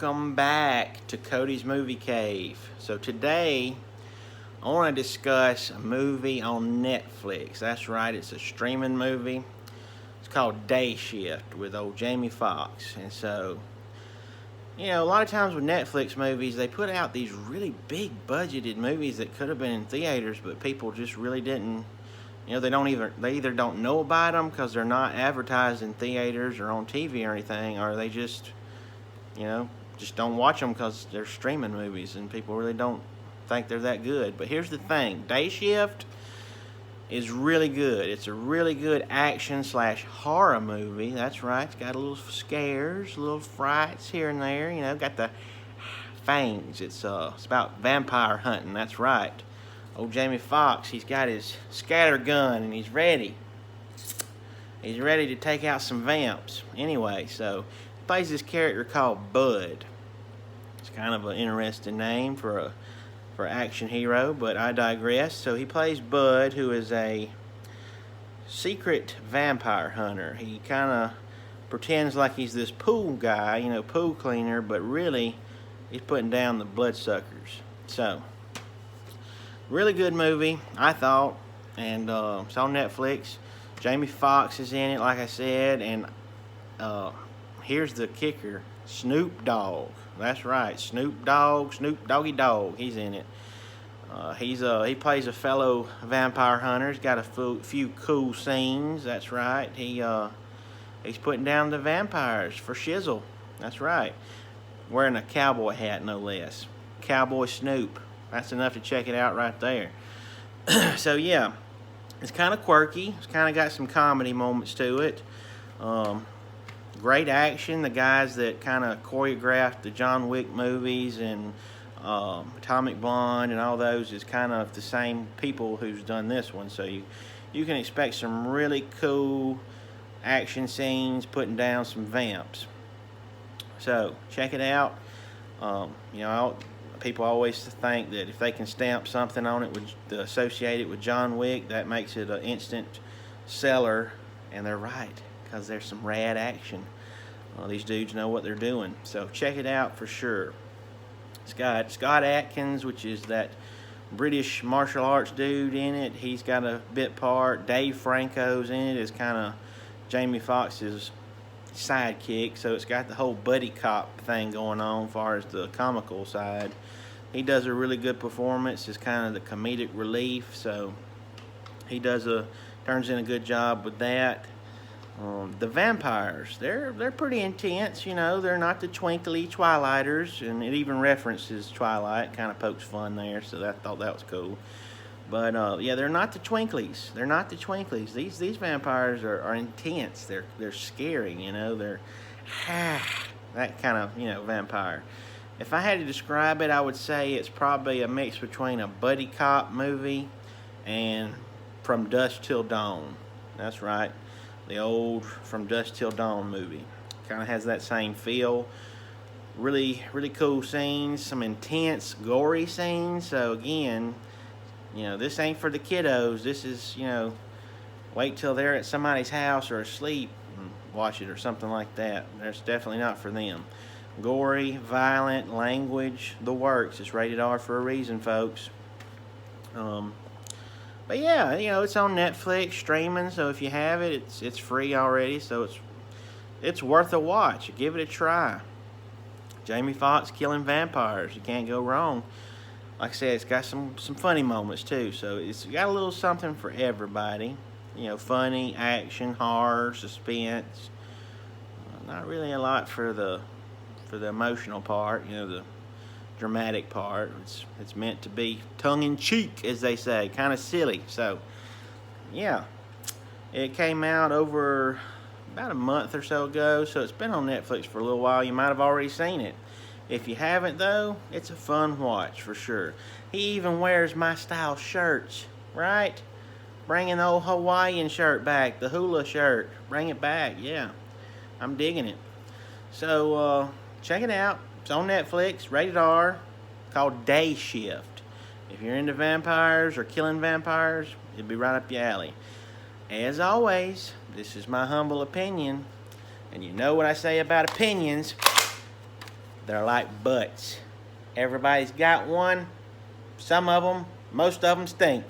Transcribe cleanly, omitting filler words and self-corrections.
welcome back to Cody's Movie Cave. So today I want to discuss a movie on Netflix. That's right, it's a streaming movie. It's called Day Shift with old Jamie Foxx. And so, a lot of times with Netflix movies, they put out these really big budgeted movies that could have been in theaters, but people just really didn't. They either don't know about them because they're not advertised in theaters or on TV or anything, or they just don't watch them because they're streaming movies and people really don't think they're that good. But here's the thing, Day Shift is really good. It's a really good action/horror movie. That's right, it's got a little scares, little frights here and there, got the fangs. It's about vampire hunting, that's right. Old Jamie Foxx, he's got his scatter gun and he's ready. He's ready to take out some vamps. Anyway, so he plays this character called Bud. It's kind of an interesting name for an action hero, but I digress. So he plays Bud, who is a secret vampire hunter. He kind of pretends like he's this pool guy, pool cleaner, but really he's putting down the bloodsuckers. So, really good movie, I thought, and it's on Netflix. Jamie Foxx is in it, like I said, and here's the kicker: Snoop Dogg. That's right, Snoop Doggy Dogg. He's in it. He plays a fellow vampire hunter. He's got a few cool scenes. That's right. He's putting down the vampires for shizzle. That's right. Wearing a cowboy hat, no less. Cowboy Snoop. That's enough to check it out right there. So yeah, it's kind of quirky. It's kind of got some comedy moments to it. Great action. The guys that kind of choreographed the John Wick movies and Atomic Blonde and all those is kind of the same people who's done this one. So you can expect some really cool action scenes putting down some vamps. So check it out. People always think that if they can stamp something on it, associate it with John Wick, that makes it an instant seller, and they're right, because there's some rad action. These dudes know what they're doing, so check it out for sure. It's got Scott Adkins, which is that British martial arts dude in it. He's got a bit part. Dave Franco's in it as kind of Jamie Foxx's sidekick, so it's got the whole buddy cop thing going on as far as the comical side. He does a really good performance as kind of the comedic relief, so he turns in a good job with that. The vampires, they're pretty intense, they're not the twinkly Twilighters, and it even references Twilight, kind of pokes fun there, so I thought that was cool. But yeah, they're not the twinklies. They're not the twinklies. These vampires are intense. They're scary. They're that kind of vampire. If I had to describe it, I would say it's probably a mix between a buddy cop movie and From Dusk Till Dawn. That's right, the old From Dusk Till Dawn movie. Kind of has that same feel. Really, really cool scenes. Some intense, gory scenes. So again, this ain't for the kiddos. This is, wait till they're at somebody's house or asleep and watch it or something like that. That's definitely not for them. Gory, violent, language, the works. It's rated R for a reason, folks. But yeah, it's on Netflix streaming, so if you have it, it's free already, so it's worth a watch. Give it a try. Jamie Foxx killing vampires. You can't go wrong. Like I said, it's got some funny moments too, so it's got a little something for everybody. Funny, action, horror, suspense. Not really a lot for the emotional part, the dramatic part. It's meant to be tongue-in-cheek, as they say, kind of silly. So, yeah, it came out over about a month or so ago, so it's been on Netflix for a little while. You might have already seen it. If you haven't, though, it's a fun watch for sure. He even wears my style shirts, right? Bringing the old Hawaiian shirt back, the hula shirt. Bring it back, yeah. I'm digging it. So, check it out. It's on Netflix, rated R, called Day Shift. If you're into vampires or killing vampires, it'd be right up your alley. As always, this is my humble opinion, and you know what I say about opinions. They're like butts. Everybody's got one. Some of them, most of them stink.